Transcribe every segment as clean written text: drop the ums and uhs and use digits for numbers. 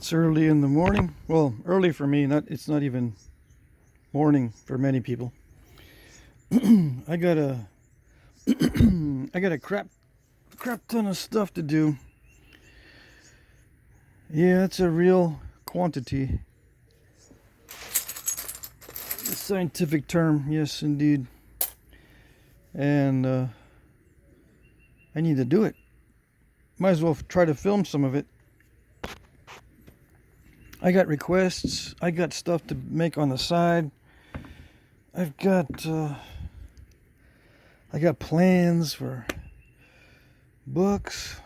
It's early in the morning. Well, early for me. It's not even morning for many people. I got a I got a crap ton of stuff to do. Yeah, it's a real quantity. A scientific term, yes, indeed. And I need to do it. Might as well try to film some of it. I got requests. I got stuff to make on the side. I got plans for books.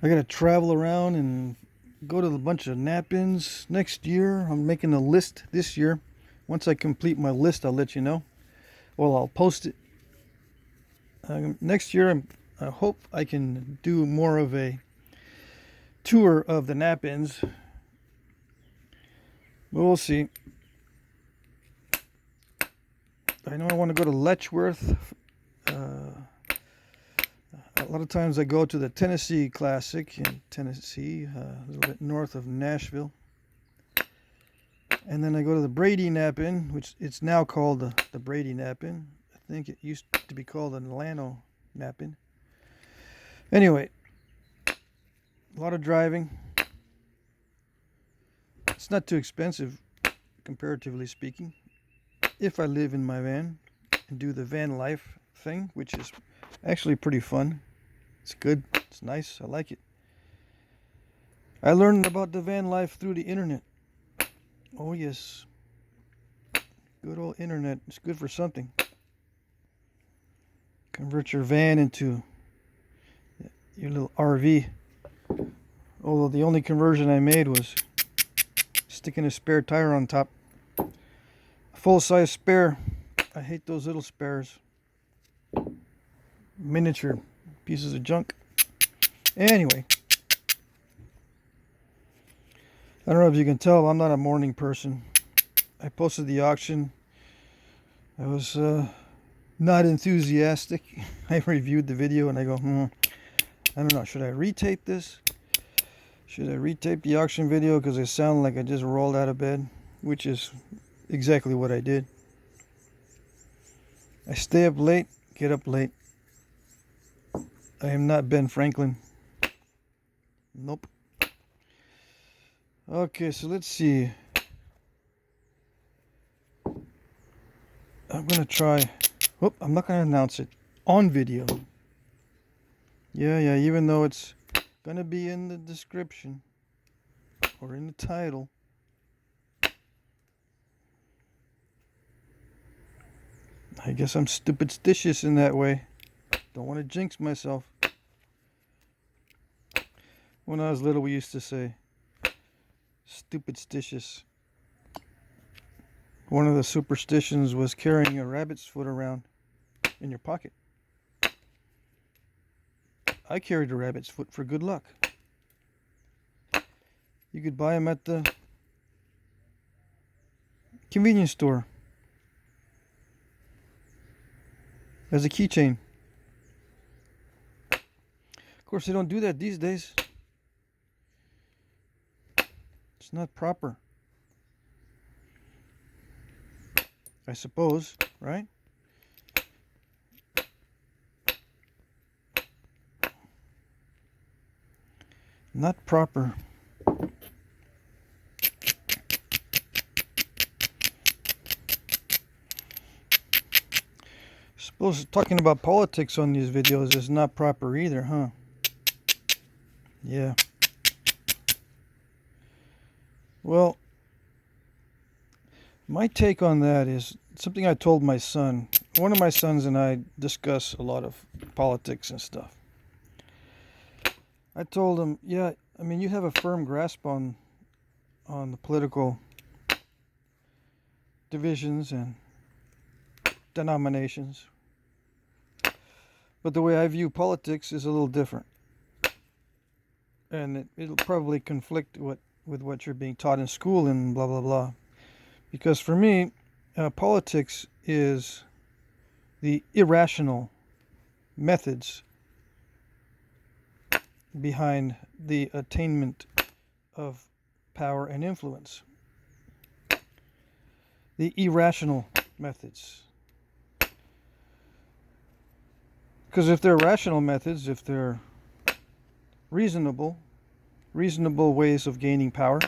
I got to travel around and go to a bunch of nap-ins next year. I'm making a list this year. Once I complete my list, I'll let you know. Well, I'll post it. Next year, I hope I can do more of a tour of the nap-ins. We'll see. I know I want to go to Letchworth. A lot of times I go to the Tennessee Classic in Tennessee, a little bit north of Nashville. And then I go to the Brady Nap-In, which it's now called the Brady Nap-In. I think it used to be called an Atlanta Nap-In. Anyway, a lot of driving. It's not too expensive, comparatively speaking, if I live in my van and do the van life thing, which is actually pretty fun. It's good. It's nice. I like it. I learned about the van life through the internet. Oh, yes. Good old internet. It's good for something. Convert your van into your little RV. Although the only conversion I made was sticking a spare tire on top. A full-size spare. I hate those little spares. Miniature pieces of junk. Anyway, I don't know if you can tell, I'm not a morning person. I posted the auction. I was not enthusiastic. I reviewed the video and I go, I don't know, should I retape this? Should I retape the auction video because I sound like I just rolled out of bed, which is exactly what I did. I stay up late, get up late. I am not Ben Franklin. Nope. Okay, so let's see. I'm going to try. Whoop, I'm not going to announce it on video. Yeah, even though it's going to be in the description or in the title. I guess I'm stupid-stitious in that way. Don't want to jinx myself. When I was little, we used to say, stupid-stitious. One of the superstitions was carrying a rabbit's foot around in your pocket. I carried a rabbit's foot for good luck. You could buy them at the convenience store as a keychain. Of course, they don't do that these days. It's not proper, I suppose, right? Not proper. Suppose talking about politics on these videos is not proper either, huh? Yeah. Well, my take on that is something I told my son. One of my sons and I discuss a lot of politics and stuff. I told him, yeah, I mean, you have a firm grasp on the political divisions and denominations. But the way I view politics is a little different. And it'll probably conflict with what you're being taught in school and blah, blah, blah. Because for me, politics is the irrational methods behind the attainment of power and influence. The irrational methods. Because if they're rational methods, if they're reasonable ways of gaining power,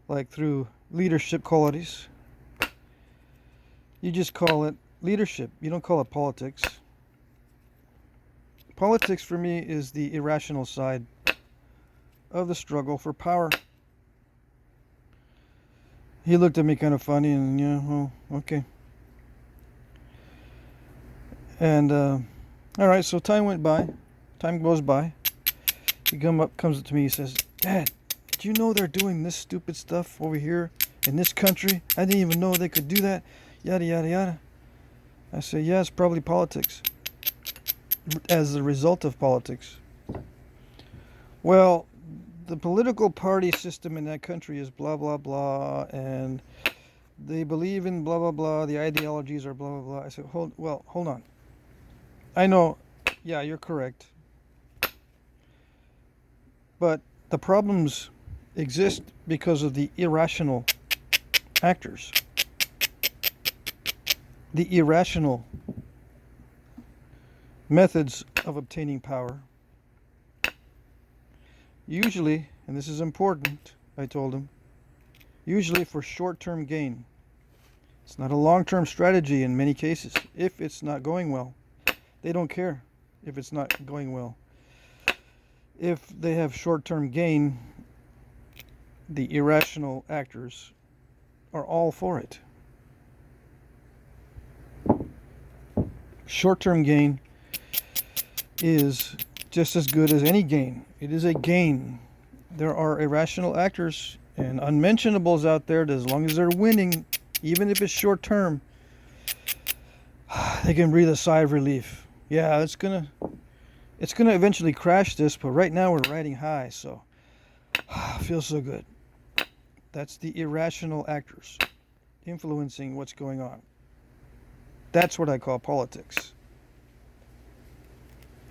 like through leadership qualities, you just call it leadership. You don't call it politics. Politics for me is the irrational side of the struggle for power. He looked at me kind of funny, and yeah, well, okay. And all right, so time went by. Time goes by. He comes up to me. He says, "Dad, did you know they're doing this stupid stuff over here in this country? I didn't even know they could do that. Yada yada yada." I said, "Yeah, it's probably politics. As a result of politics." Well, the political party system in that country is blah blah blah, and they believe in blah blah blah. The ideologies are blah blah blah. I said, hold on. I know, yeah, you're correct, but the problems exist because of the irrational actors, the irrational methods of obtaining power. Usually, and this is important, I told him, usually for short-term gain. It's not a long-term strategy in many cases, if it's not going well. They don't care if it's not going well. If they have short-term gain, the irrational actors are all for it. Short-term gain is just as good as any gain. It is a gain. There are irrational actors and unmentionables out there that as long as they're winning, even if it's short term, they can breathe a sigh of relief. Yeah, it's gonna eventually crash this, but right now we're riding high, so feels so good. That's the irrational actors influencing what's going on. That's what I call politics.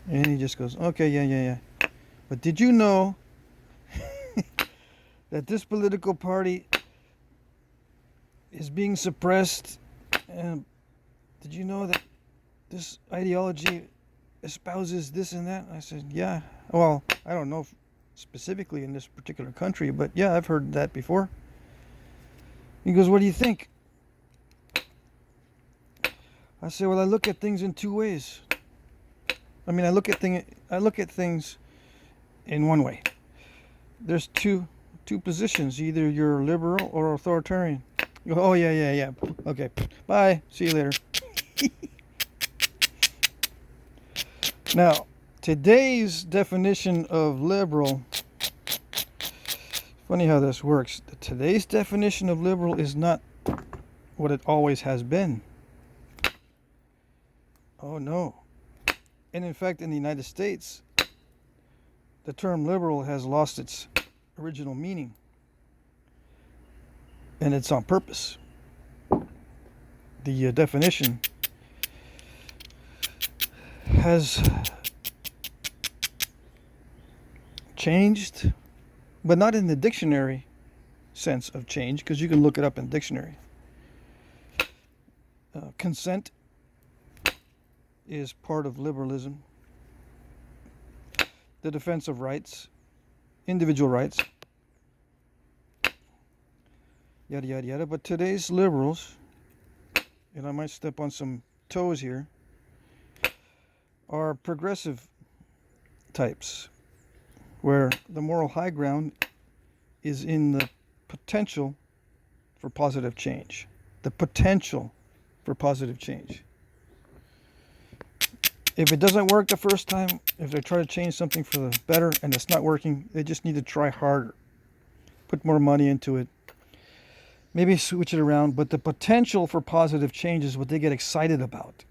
And he just goes, okay, yeah. But did you know that this political party is being suppressed? And did you know that this ideology espouses this and that? I said, yeah. Well, I don't know specifically in this particular country, but yeah, I've heard that before. He goes, what do you think? I say, well, I look at things in two ways. I mean, I look at things in one way. There's two positions. Either you're liberal or authoritarian. You go, oh yeah. Okay, bye. See you later. Now, today's definition of liberal. Funny how this works. Today's definition of liberal is not what it always has been. Oh no. And in fact, in the United States, the term liberal has lost its original meaning. And it's on purpose. The definition has changed, but not in the dictionary sense of change, because you can look it up in the dictionary. Consent is part of liberalism. The defense of rights, individual rights, yada yada yada. But today's liberals, and I might step on some toes here, are progressive types, where the moral high ground is in the potential for positive change. The potential for positive change. If it doesn't work the first time, if they try to change something for the better and it's not working, they just need to try harder. Put more money into it. Maybe switch it around, but the potential for positive change is what they get excited about.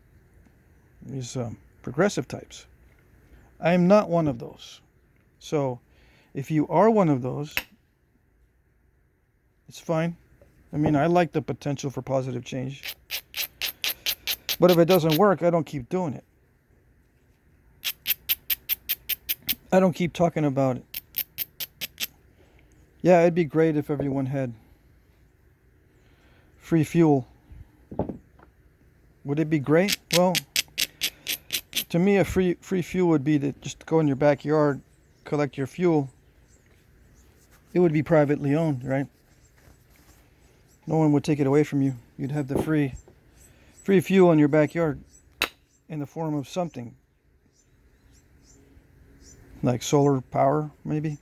These progressive types. I am not one of those. So, if you are one of those, it's fine. I mean, I like the potential for positive change. But if it doesn't work, I don't keep doing it. I don't keep talking about it. Yeah, it'd be great if everyone had free fuel. Would it be great? Well, to me, a free fuel would be to just go in your backyard, collect your fuel. It would be privately owned, right? No one would take it away from you. You'd have the free fuel in your backyard in the form of something like solar power, maybe,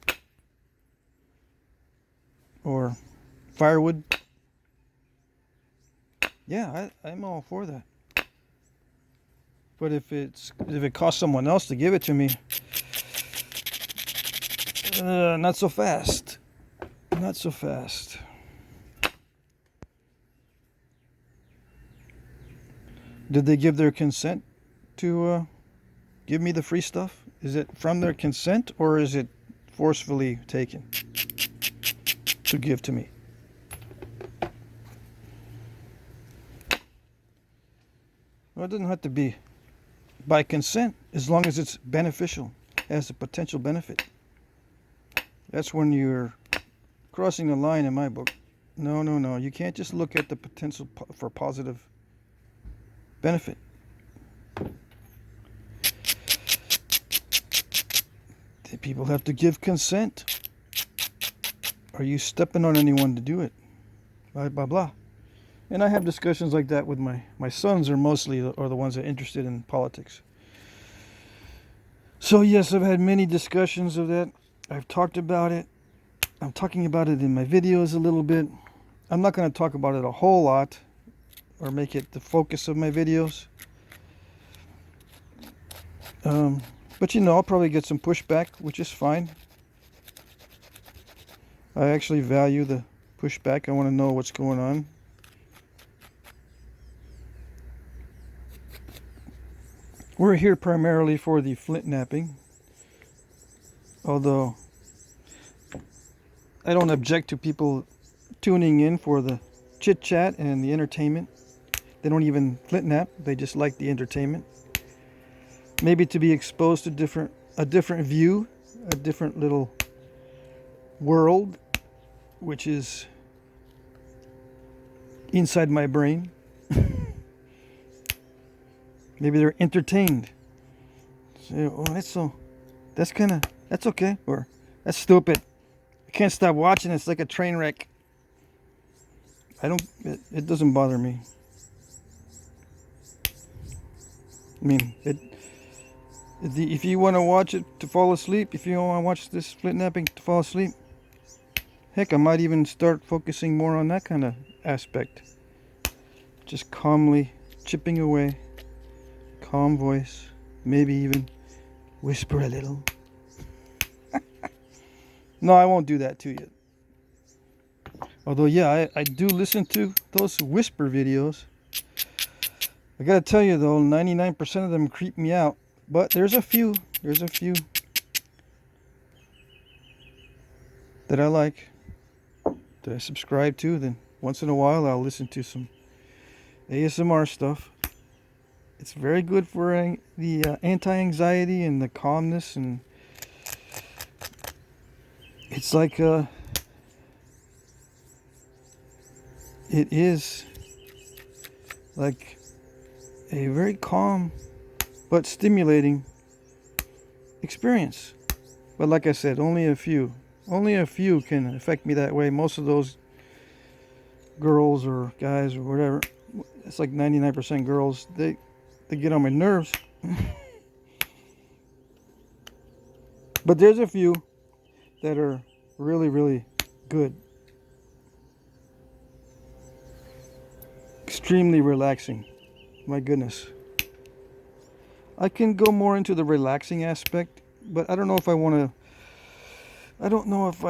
or firewood. Yeah, I'm all for that. But if it costs someone else to give it to me, not so fast. Not so fast. Did they give their consent to give me the free stuff? Is it from their consent, or is it forcefully taken to give to me? Well, it doesn't have to be by consent, as long as it's beneficial, has a potential benefit. That's when you're crossing the line in my book. No. You can't just look at the potential for positive benefit. People have to give consent. Are you stepping on anyone to do it? Blah, blah, blah. And I have discussions like that with my sons, are the ones that are interested in politics. So yes, I've had many discussions of that. I've talked about it. I'm talking about it in my videos a little bit. I'm not going to talk about it a whole lot or make it the focus of my videos. But I'll probably get some pushback, which is fine. I actually value the pushback. I want to know what's going on. We're here primarily for the Flint napping, although I don't object to people tuning in for the chit chat and the entertainment. They don't even Flint nap, they just like the entertainment. Maybe to be exposed to a different view, a different little world, which is inside my brain. Maybe they're entertained. Say, oh, that's okay, or that's stupid. I can't stop watching. It's like a train wreck. It doesn't bother me. I mean, if you want to watch it to fall asleep, if you want to watch this Flint napping to fall asleep, heck, I might even start focusing more on that kind of aspect. Just calmly chipping away. Calm voice, maybe even whisper a little. No, I won't do that to you. Although, yeah, I do listen to those whisper videos. I gotta tell you though, 99% of them creep me out. But there's a few that I like, that I subscribe to. Then once in a while I'll listen to some ASMR stuff. It's very good for the anti-anxiety and the calmness, and it's like it is like a very calm but stimulating experience. But like I said, only a few can affect me that way. Most of those girls or guys or whatever, it's like 99% girls, they get on my nerves. But there's a few that are really, really good. Extremely relaxing. My goodness. I can go more into the relaxing aspect, but I don't know if I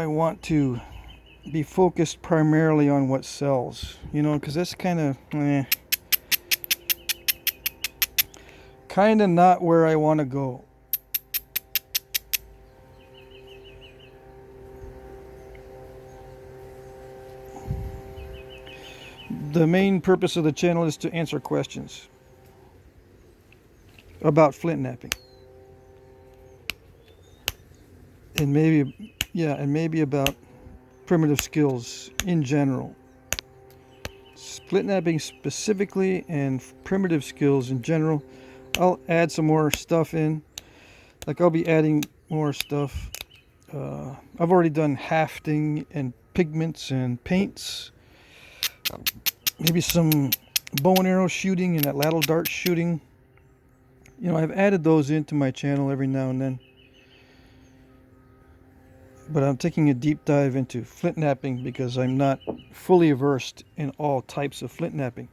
want to be focused primarily on what sells, because that's kind of not where I want to go. The main purpose of the channel is to answer questions about Flint napping. and maybe about primitive skills in general. Split napping specifically and primitive skills in general. I'll add some more stuff in. Like I'll be adding more stuff. I've already done hafting and pigments and paints. Maybe some bow and arrow shooting and that lateral dart shooting. You know, I've added those into my channel every now and then. But I'm taking a deep dive into flint napping because I'm not fully versed in all types of flint napping.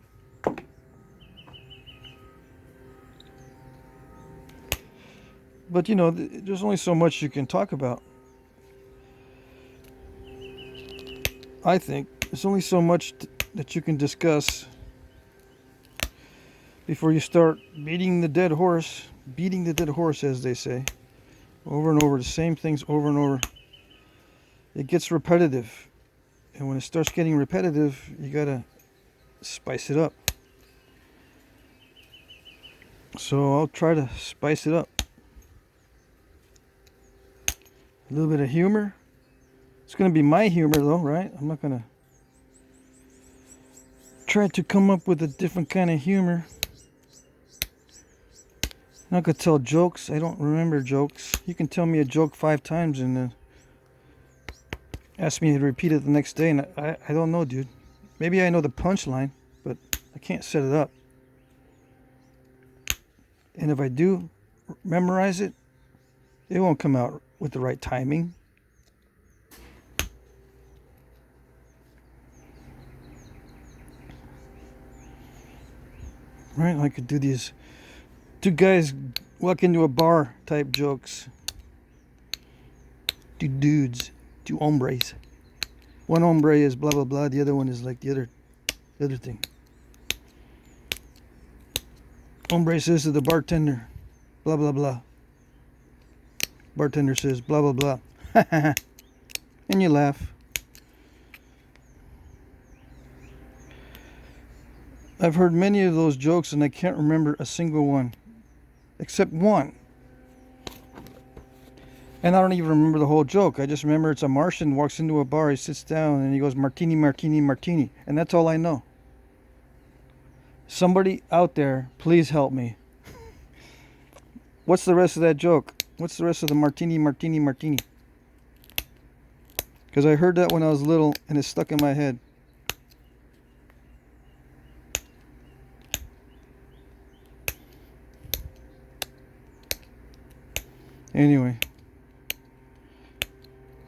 But you know, there's only so much you can talk about. I think there's only so much that you can discuss before you start beating the dead horse, as they say, over and over, the same things over and over. It gets repetitive, and when it starts getting repetitive, you gotta spice it up. So I'll try to spice it up. A little bit of humor. It's gonna be my humor though, right? I'm not gonna try to come up with a different kind of humor. I'm not gonna tell jokes. I don't remember jokes. You can tell me a joke 5 times and then ask me to repeat it the next day, and I don't know, dude. Maybe I know the punchline, but I can't set it up. And if I do memorize it, it won't come out with the right timing. Right? I could do these 2 guys walk into a bar type jokes. 2 dudes, 2 hombres. One hombre is blah blah blah, the other one is like the other thing. Hombre says to the bartender, blah blah blah. Bartender says blah blah blah. And you laugh. I've heard many of those jokes and I can't remember a single one. Except one. And I don't even remember the whole joke. I just remember it's a Martian walks into a bar, he sits down and he goes martini, martini, martini. And that's all I know. Somebody out there, please help me. What's the rest of that joke? What's the rest of the martini, martini, martini? Because I heard that when I was little and it stuck in my head. Anyway,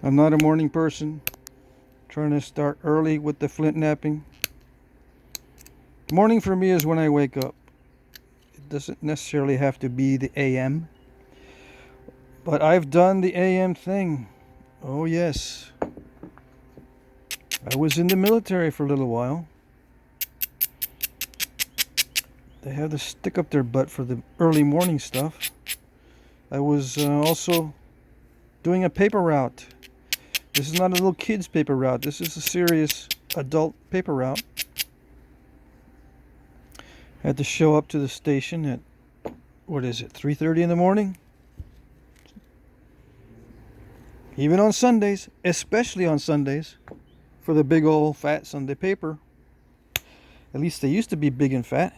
I'm not a morning person. Trying to start early with the flint napping. Morning for me is when I wake up. It doesn't necessarily have to be the AM. But I've done the AM thing. Oh yes. I was in the military for a little while. They had to stick up their butt for the early morning stuff. I was also doing a paper route. This is not a little kid's paper route. This is a serious adult paper route. I had to show up to the station at, 3:30 in the morning? Even on Sundays, especially on Sundays, for the big old fat Sunday paper. At least they used to be big and fat.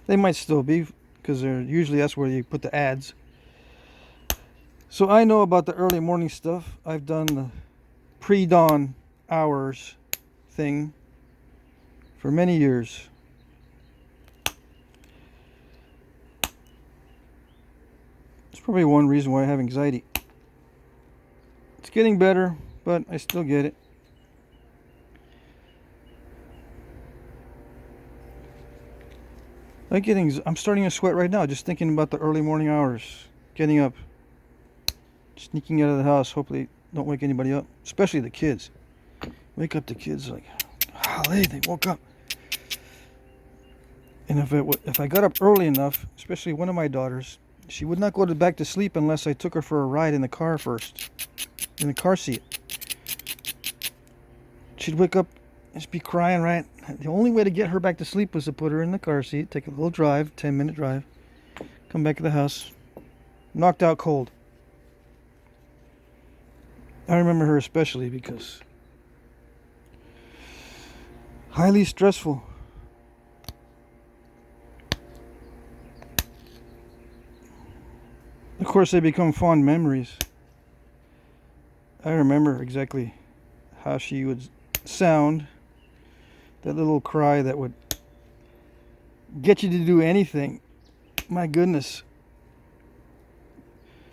They might still be, because they're usually that's where you put the ads. So I know about the early morning stuff. I've done the pre-dawn hours thing for many years. It's probably one reason why I have anxiety. It's getting better, but I still get it. I'm starting to sweat right now just thinking about the early morning hours. Getting up. Sneaking out of the house, hopefully don't wake anybody up, especially the kids. Wake up the kids like, golly, they woke up. And if I got up early enough, especially one of my daughters, she would not go back to sleep unless I took her for a ride in the car first, in the car seat. She'd wake up and just be crying, right? The only way to get her back to sleep was to put her in the car seat, take a little drive, 10-minute drive, come back to the house, knocked out cold. I remember her especially because highly stressful. Of course, they become fond memories. I remember exactly how she would sound, that little cry that would get you to do anything. My goodness.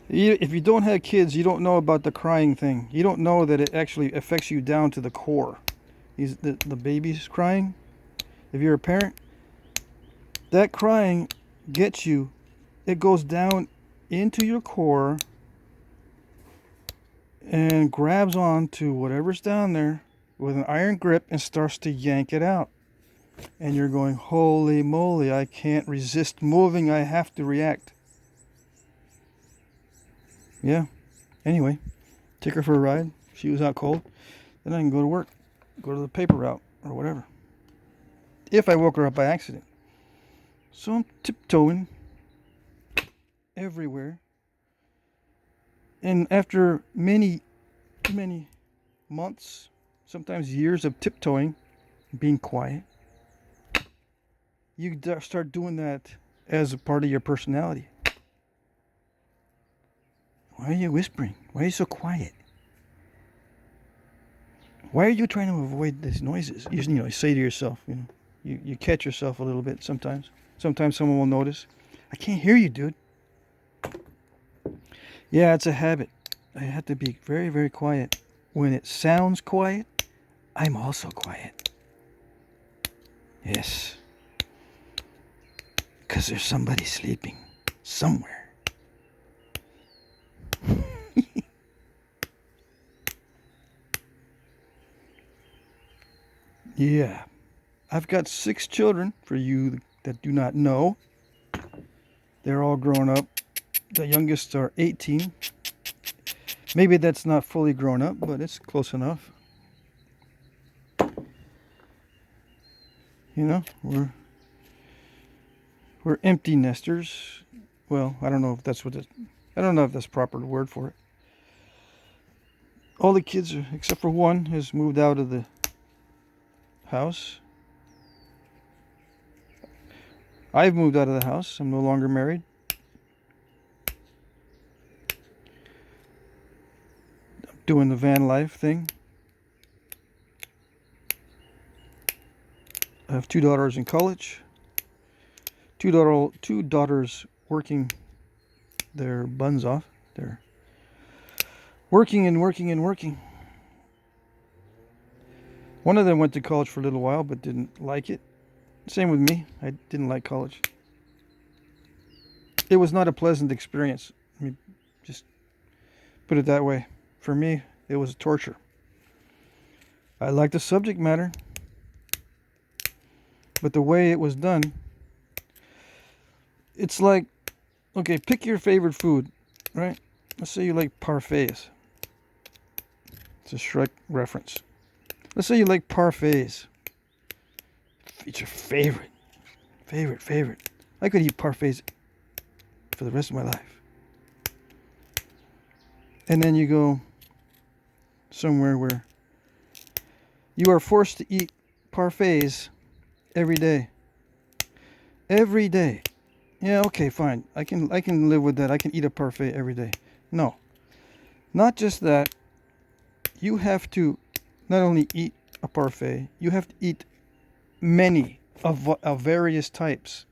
If you don't have kids, you don't know about the crying thing. You don't know that it actually affects you down to the core. The baby's crying. If you're a parent, that crying gets you. It goes down into your core and grabs on to whatever's down there with an iron grip and starts to yank it out. And you're going, holy moly, I can't resist moving. I have to react. Yeah. Anyway, take her for a ride. She was out cold. Then I can go to work. Go to the paper route or whatever. If I woke her up by accident. So I'm tiptoeing everywhere. And after many months, sometimes years of tiptoeing, being quiet, you start doing that as a part of your personality. Why are you whispering? Why are you so quiet? Why are you trying to avoid these noises? You say to yourself, you catch yourself a little bit sometimes. Sometimes someone will notice. I can't hear you, dude. Yeah, it's a habit. I have to be very, very quiet. When it sounds quiet, I'm also quiet. Yes. Because there's somebody sleeping somewhere. Yeah. I've got 6 children, for you that do not know. They're all grown up. The youngest are 18. Maybe that's not fully grown up, but it's close enough. We're empty nesters. Well, I don't know if that's I don't know if that's the proper word for it. All the kids, except for one, has moved out of the house. I've moved out of the house. I'm no longer married. I'm doing the van life thing. I have 2 daughters in college. 2 daughters working their buns off. They're working and working and working. One of them went to college for a little while but didn't like it. Same with me. I didn't like college. It was not a pleasant experience. Let me just put it that way. For me, it was torture. I liked the subject matter, but the way it was done, it's like, okay, pick your favorite food, right? Let's say you like parfaits. It's a Shrek reference. Let's say you like parfaits. It's your favorite. I could eat parfaits for the rest of my life. And then you go somewhere where you are forced to eat parfaits every day. Every day. Yeah, okay, fine. I can live with that. I can eat a parfait every day. No. Not just that. You have to not only eat a parfait, you have to eat many of various types.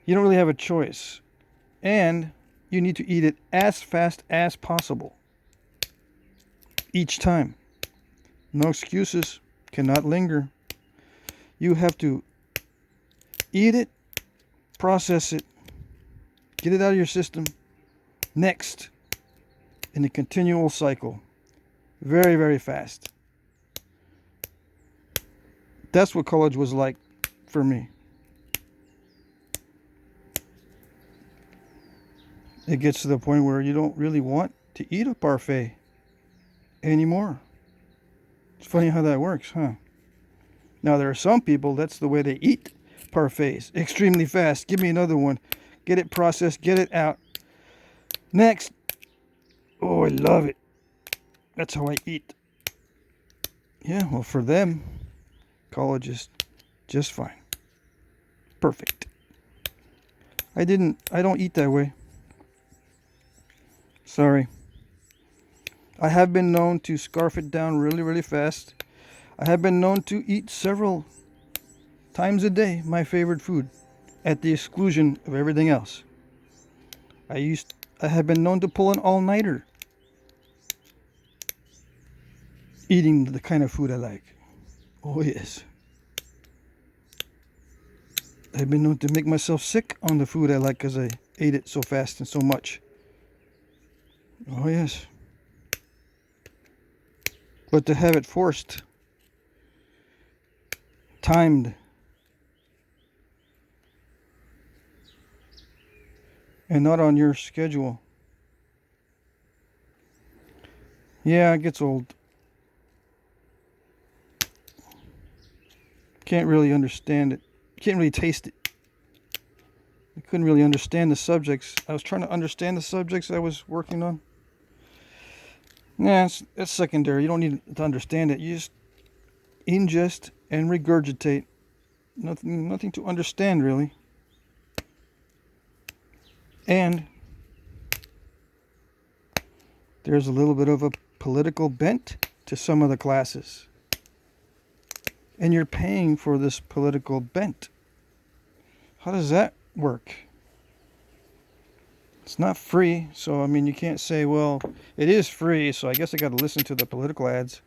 You don't really have a choice. And you need to eat it as fast as possible. Each time. No excuses. Cannot linger. You have to eat it, process it, get it out of your system. Next. In a continual cycle. Very, very fast. That's what college was like for me. It gets to the point where you don't really want to eat a parfait anymore. It's funny how that works, huh? Now, there are some people, that's the way they eat parfaits. Extremely fast. Give me another one. Get it processed. Get it out. Next. Oh, I love it. That's how I eat. Yeah, well, for them, college is just fine. Perfect. I don't eat that way. Sorry. I have been known to scarf it down really, really fast. I have been known to eat several times a day my favorite food at the exclusion of everything else. I have been known to pull an all-nighter eating the kind of food I like. Oh yes. I've been known to make myself sick on the food I like because I ate it so fast and so much. Oh yes. But to have it forced, timed, and not on your schedule. Yeah, it gets old. Can't really understand it. Can't really taste it. I couldn't really understand the subjects. I was trying to understand the subjects I was working on. Yeah, it's secondary. You don't need to understand it. You just ingest and regurgitate. Nothing to understand really. And there's a little bit of a political bent to some of the classes. And you're paying for this political bent. How does that work? It's not free, so I mean you can't say, well, it is free, so I guess I got to listen to the political ads.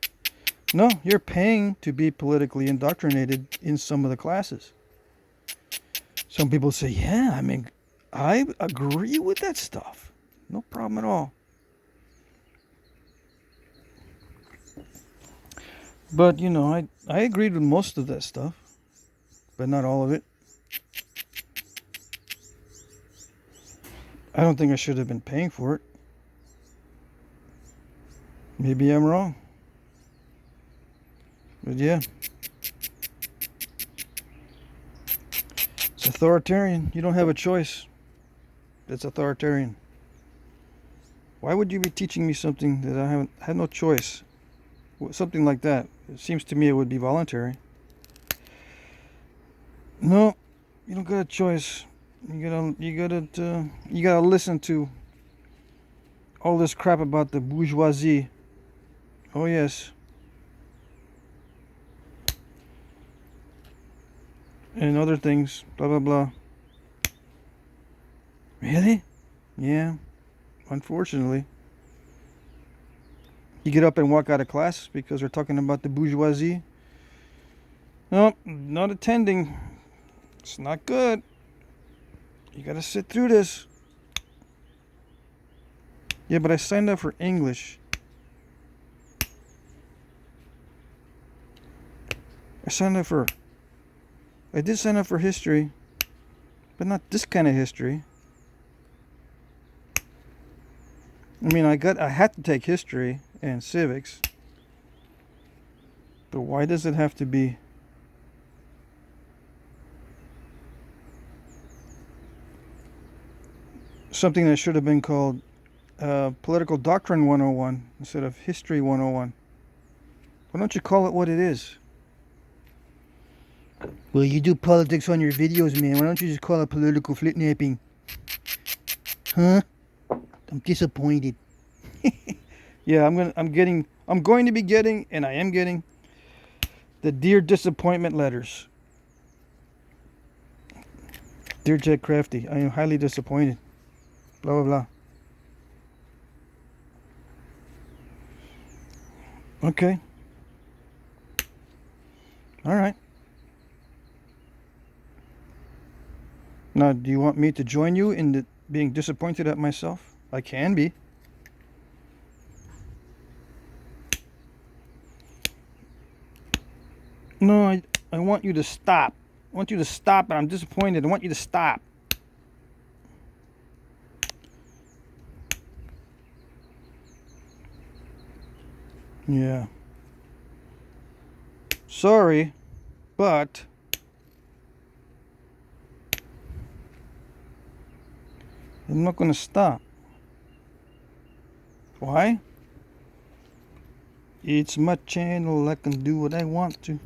No, you're paying to be politically indoctrinated in some of the classes. Some people say, yeah, I mean, I agree with that stuff. No problem at all. But, you know, I agreed with most of that stuff, but not all of it. I don't think I should have been paying for it. Maybe I'm wrong. But yeah. It's authoritarian. You don't have a choice. It's authoritarian. Why would you be teaching me something that I haven't had no choice? Something like that. It seems to me it would be voluntary. No, you don't got a choice. You gotta listen to all this crap about the bourgeoisie. Oh yes. And other things. Blah blah blah. Really? Yeah. Unfortunately. You get up and walk out of class because they're talking about the bourgeoisie. No, not attending. It's not good. You gotta sit through this. Yeah, but I signed up for English. I did sign up for history, but not this kind of history. I mean, I had to take history and civics. But why does it have to be something that should have been called Political Doctrine 101 instead of History 101? Why don't you call it what it is? Well, you do politics on your videos, man. Why don't you just call it political flitnapping? Huh? I'm disappointed. Yeah, I'm going to be getting, and I am getting, the Dear Disappointment letters. Dear Jack Crafty, I am highly disappointed. Blah, blah, blah. Okay. All right. Now, do you want me to join you in being disappointed at myself? I can be. No, I want you to stop. I want you to stop, and I'm disappointed. I want you to stop. Yeah. Sorry, but I'm not going to stop. Why? It's my channel, I can do what I want to.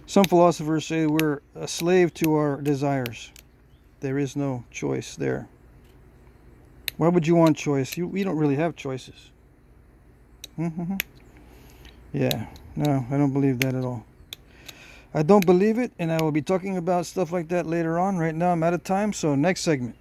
Some philosophers say we're a slave to our desires. There is no choice there. Why would you want choice? We don't really have choices. Mm-hmm. Yeah, no, I don't believe that at all. I don't believe it, and I will be talking about stuff like that later on. Right now I'm out of time, so next segment.